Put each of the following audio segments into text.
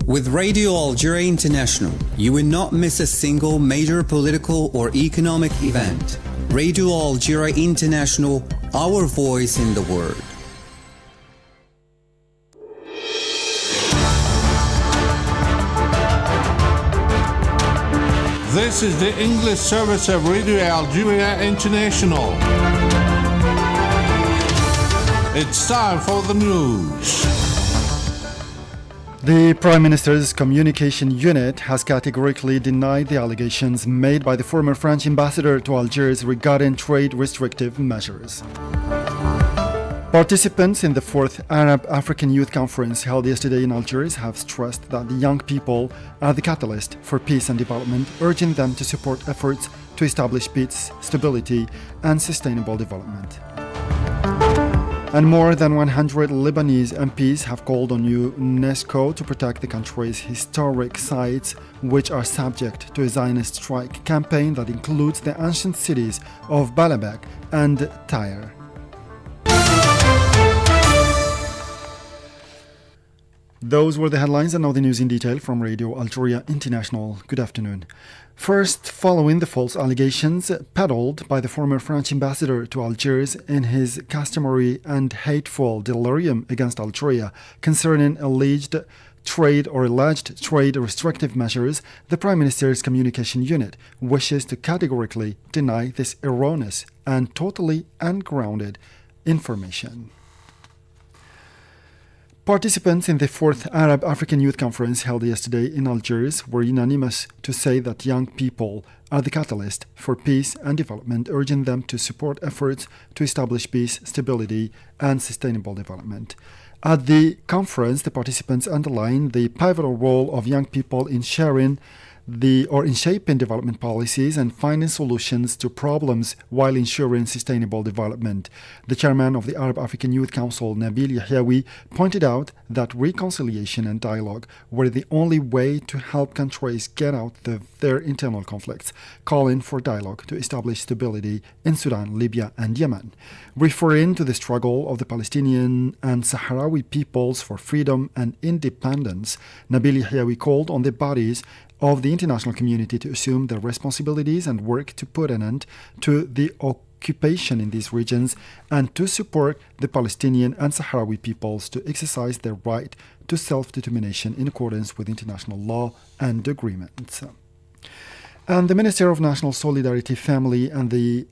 With Radio Algeria International, you will not miss a single major political or economic event. Radio Algeria International, our voice in the world. This is the English service of Radio Algeria International. It's time for the news. The Prime Minister's Communication Unit has categorically denied the allegations made by the former French ambassador to Algiers regarding trade restrictive measures. Participants in the 4th Arab African Youth Conference held yesterday in Algiers have stressed that the young people are the catalyst for peace and development, urging them to support efforts to establish peace, stability, and sustainable development. And more than 100 Lebanese MPs have called on UNESCO to protect the country's historic sites, which are subject to a Zionist strike campaign that includes the ancient cities of Baalbek and Tyre. Those were the headlines, and now the news in detail from Radio Algeria International. Good afternoon. First, following the false allegations peddled by the former French ambassador to Algiers in his customary and hateful delirium against Algeria concerning alleged trade restrictive measures, the Prime Minister's Communication Unit wishes to categorically deny this erroneous and totally ungrounded information. Participants in the 4th Arab African Youth Conference held yesterday in Algiers were unanimous to say that young people are the catalyst for peace and development, urging them to support efforts to establish peace, stability, and sustainable development. At the conference, the participants underlined the pivotal role of young people in shaping development policies and finding solutions to problems while ensuring sustainable development. The chairman of the Arab African Youth Council, Nabil Yahyaoui, pointed out that reconciliation and dialogue were the only way to help countries get out of their internal conflicts, calling for dialogue to establish stability in Sudan, Libya, and Yemen. Referring to the struggle of the Palestinian and Sahrawi peoples for freedom and independence, Nabil Yahyaoui called on the bodies of the international community to assume their responsibilities and work to put an end to the occupation in these regions and to support the Palestinian and Sahrawi peoples to exercise their right to self-determination in accordance with international law and agreements. And the Minister of National Solidarity, Family and the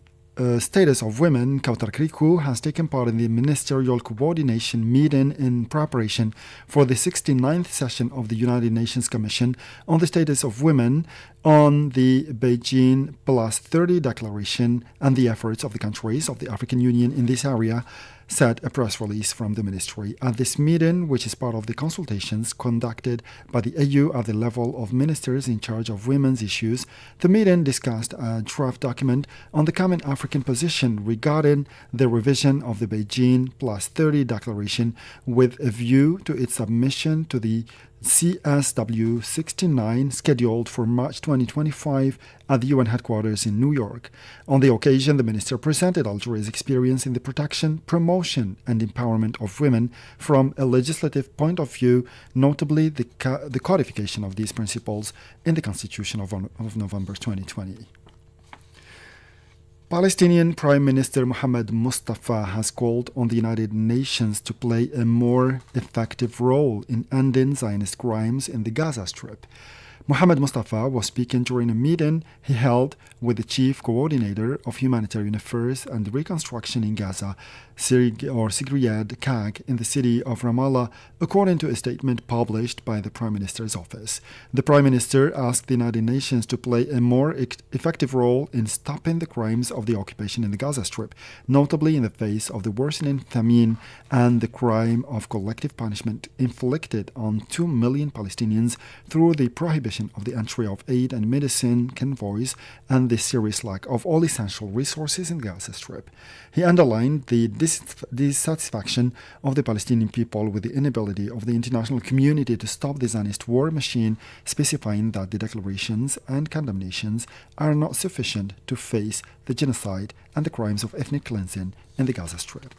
Status of Women, Kautar Kriku, has taken part in the ministerial coordination meeting in preparation for the 69th session of the United Nations Commission on the Status of Women on the Beijing Plus 30 Declaration and the efforts of the countries of the African Union in this area, said a press release from the ministry. At this meeting, which is part of the consultations conducted by the AU at the level of ministers in charge of women's issues, the meeting discussed a draft document on the common African position regarding the revision of the Beijing Plus 30 Declaration with a view to its submission to the CSW 69 scheduled for March 2025 at the UN headquarters in New York. On the occasion, the minister presented Algeria's experience in the protection, promotion and empowerment of women from a legislative point of view, notably the codification of these principles in the Constitution of November 2020. Palestinian Prime Minister Mohammed Mustafa has called on the United Nations to play a more effective role in ending Zionist crimes in the Gaza Strip. Mohammed Mustafa was speaking during a meeting he held with the Chief Coordinator of Humanitarian Affairs and Reconstruction in Gaza, Sigriad Kag, in the city of Ramallah, according to a statement published by the Prime Minister's office. The Prime Minister asked the United Nations to play a more effective role in stopping the crimes of the occupation in the Gaza Strip, notably in the face of the worsening famine and the crime of collective punishment inflicted on 2 million Palestinians through the prohibition of the entry of aid and medicine convoys and the serious lack of all essential resources in the Gaza Strip. He underlined the dissatisfaction of the Palestinian people with the inability of the international community to stop the Zionist war machine, specifying that the declarations and condemnations are not sufficient to face the genocide and the crimes of ethnic cleansing in the Gaza Strip.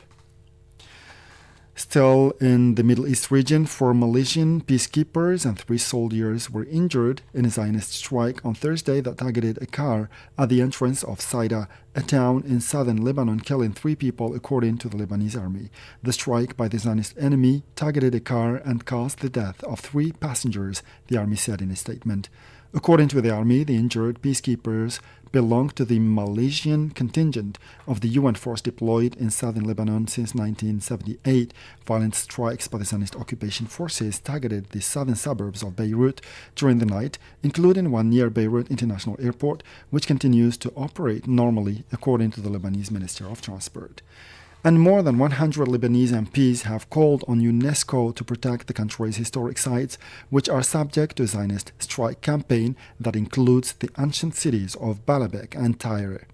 Still in the Middle East region, 4 Malaysian peacekeepers and 3 soldiers were injured in a Zionist strike on Thursday that targeted a car at the entrance of Saida, a town in southern Lebanon, killing 3 people, according to the Lebanese army. The strike by the Zionist enemy targeted a car and caused the death of 3 passengers, the army said in a statement. According to the army, the injured peacekeepers belong to the Malaysian contingent of the UN force deployed in southern Lebanon since 1978. Violent strikes by the Zionist occupation forces targeted the southern suburbs of Beirut during the night, including one near Beirut International Airport, which continues to operate normally, according to the Lebanese Minister of Transport. And more than 100 Lebanese MPs have called on UNESCO to protect the country's historic sites, which are subject to a Zionist strike campaign that includes the ancient cities of Baalbek and Tyre.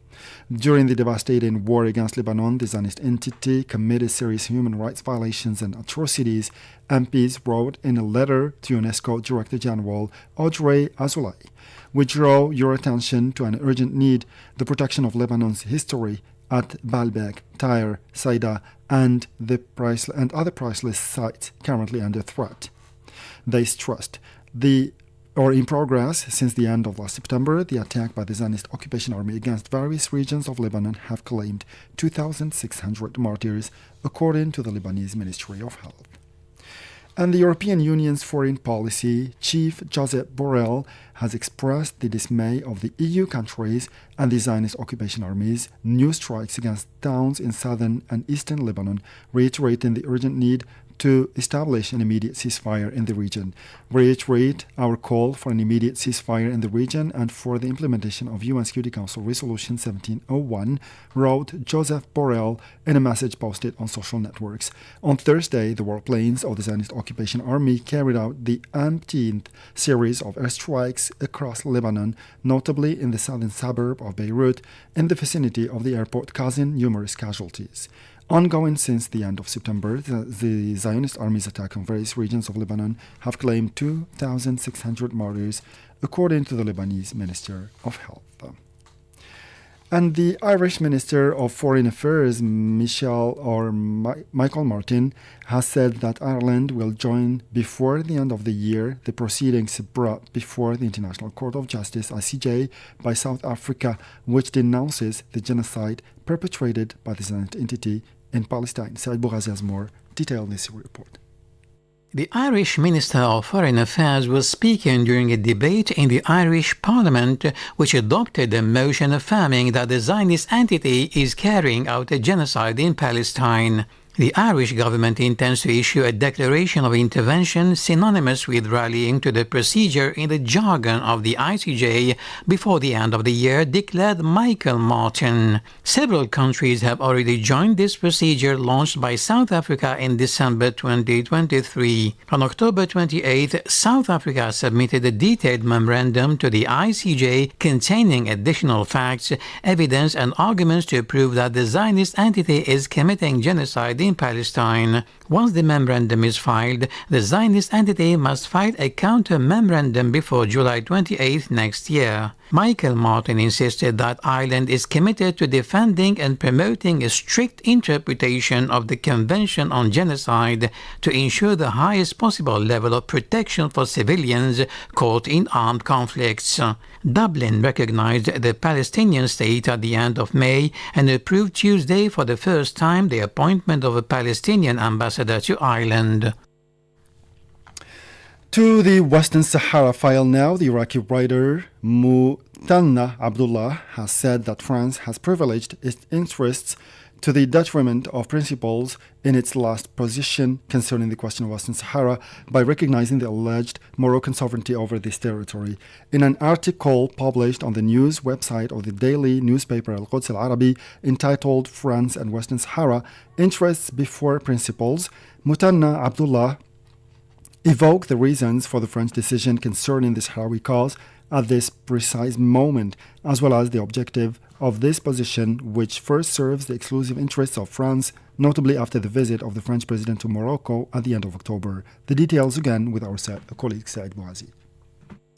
During the devastating war against Lebanon, the Zionist entity committed serious human rights violations and atrocities, MPs wrote in a letter to UNESCO Director General Audrey Azoulay. We draw your attention to an urgent need, the protection of Lebanon's history at Baalbek, Tyre, Saida, and other priceless sites currently under threat. They stressed in progress since the end of last September, the attack by the Zionist occupation army against various regions of Lebanon have claimed 2,600 martyrs, according to the Lebanese Ministry of Health. And the European Union's foreign policy chief Josep Borrell has expressed the dismay of the EU countries and the Zionist occupation army's new strikes against towns in southern and eastern Lebanon, reiterating the urgent need to establish an immediate ceasefire in the region. We reiterate our call for an immediate ceasefire in the region and for the implementation of UN Security Council Resolution 1701, wrote Joseph Borrell in a message posted on social networks. On Thursday, the warplanes of the Zionist occupation army carried out the umpteenth series of airstrikes across Lebanon, notably in the southern suburb of Beirut, in the vicinity of the airport, causing numerous casualties. Ongoing since the end of September, the Zionist army's attack on various regions of Lebanon have claimed 2,600 martyrs, according to the Lebanese Minister of Health. And the Irish Minister of Foreign Affairs, Michael Martin, has said that Ireland will join before the end of the year the proceedings brought before the International Court of Justice, ICJ, by South Africa, which denounces the genocide perpetrated by the Zionist entity in Palestine. Said Bougazi has more detail in this report. The Irish Minister of Foreign Affairs was speaking during a debate in the Irish Parliament, which adopted a motion affirming that the Zionist entity is carrying out a genocide in Palestine. The Irish government intends to issue a declaration of intervention synonymous with rallying to the procedure in the jargon of the ICJ before the end of the year, declared Michael Martin. Several countries have already joined this procedure launched by South Africa in December 2023. On October 28th, South Africa submitted a detailed memorandum to the ICJ containing additional facts, evidence and arguments to prove that the Zionist entity is committing genocide in Palestine. Once the memorandum is filed, the Zionist entity must file a counter-memorandum before July 28 next year. Michael Martin insisted that Ireland is committed to defending and promoting a strict interpretation of the Convention on Genocide to ensure the highest possible level of protection for civilians caught in armed conflicts. Dublin recognized the Palestinian state at the end of May and approved Tuesday for the first time the appointment of a Palestinian ambassador to Ireland. To the Western Sahara file now, the Iraqi writer Muthanna Abdullah has said that France has privileged its interests to the detriment of principles in its last position concerning the question of Western Sahara by recognizing the alleged Moroccan sovereignty over this territory. In an article published on the news website of the daily newspaper Al-Quds Al-Arabi entitled France and Western Sahara, Interests Before Principles, Muthanna Abdullah evoked the reasons for the French decision concerning the Sahrawi cause at this precise moment, as well as the objective of this position, which first serves the exclusive interests of France, notably after the visit of the French president to Morocco at the end of October. The details again with our colleague Said Bouazi.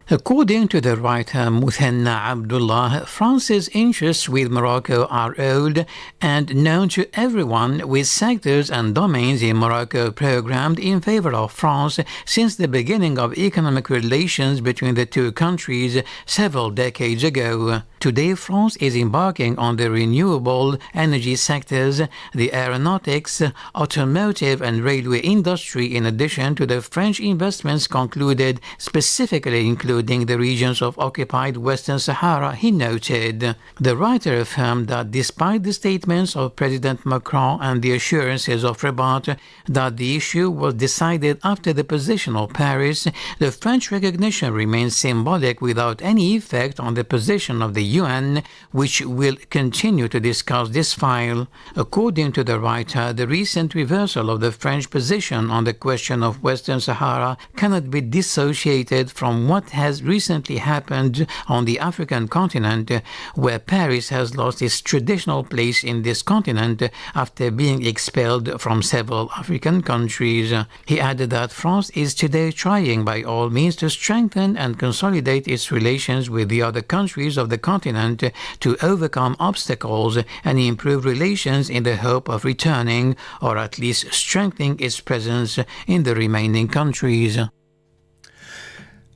According to the writer Muthanna Abdullah, France's interests with Morocco are old and known to everyone, with sectors and domains in Morocco programmed in favor of France since the beginning of economic relations between the two countries several decades ago. Today, France is embarking on the renewable energy sectors, the aeronautics, automotive and railway industry, in addition to the French investments concluded specifically including the regions of occupied Western Sahara, he noted. The writer affirmed that despite the statements of President Macron and the assurances of Rabat that the issue was decided after the position of Paris, the French recognition remains symbolic without any effect on the position of the UN, which will continue to discuss this file. According to the writer, the recent reversal of the French position on the question of Western Sahara cannot be dissociated from what has recently happened on the African continent, where Paris has lost its traditional place in this continent after being expelled from several African countries. He added that France is today trying by all means to strengthen and consolidate its relations with the other countries of the continent to overcome obstacles and improve relations in the hope of returning or at least strengthening its presence in the remaining countries.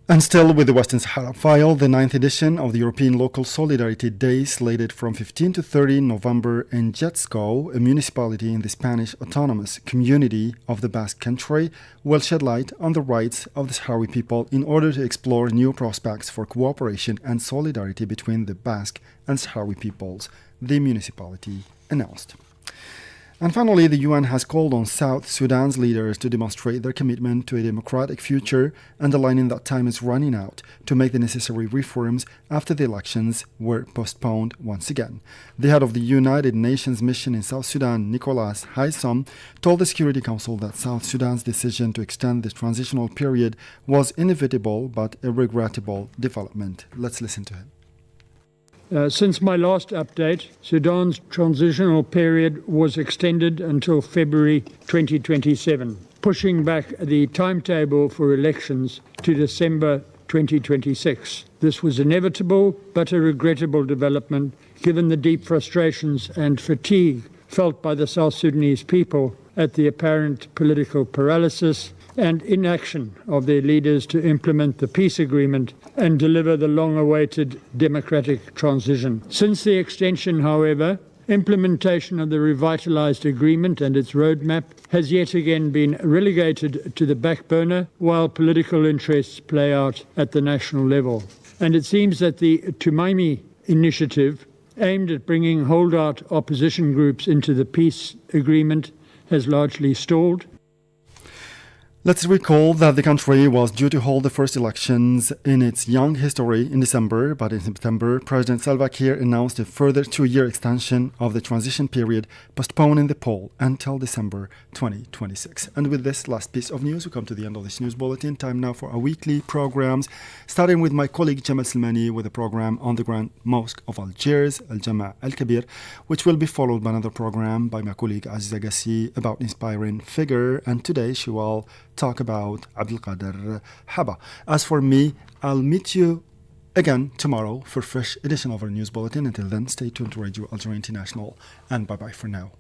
And still with the Western Sahara file, the 9th edition of the European Local Solidarity Day, slated from 15 to 30 November in Jetsko, a municipality in the Spanish autonomous community of the Basque Country, will shed light on the rights of the Sahrawi people in order to explore new prospects for cooperation and solidarity between the Basque and Sahrawi peoples, the municipality announced. And finally, the UN has called on South Sudan's leaders to demonstrate their commitment to a democratic future, underlining that time is running out to make the necessary reforms after the elections were postponed once again. The head of the United Nations mission in South Sudan, Nicholas Haysom, told the Security Council that South Sudan's decision to extend the transitional period was inevitable but a regrettable development. Let's listen to him. Since my last update, Sudan's transitional period was extended until February 2027, pushing back the timetable for elections to December 2026. This was inevitable but a regrettable development given the deep frustrations and fatigue felt by the South Sudanese people at the apparent political paralysis and inaction of their leaders to implement the peace agreement and deliver the long-awaited democratic transition. Since the extension, however, implementation of the revitalized agreement and its roadmap has yet again been relegated to the back burner while political interests play out at the national level. And it seems that the Tumaini initiative, aimed at bringing holdout opposition groups into the peace agreement, has largely stalled. Let's recall that the country was due to hold the first elections in its young history in December, but in September, President Salva Kiir announced a further 2-year extension of the transition period, postponing the poll until December 2026. And with this last piece of news, we come to the end of this news bulletin. Time now for our weekly programs, starting with my colleague Jamal Silmani with a program on the Grand Mosque of Algiers, Al Jama' Al Kabir, which will be followed by another program by my colleague Aziza Gassi about inspiring figure, and today she will talk about Abdelkader Haba. As for me, I'll meet you again tomorrow for a fresh edition of our news bulletin. Until then, stay tuned to Radio Algeria International, and bye-bye for now.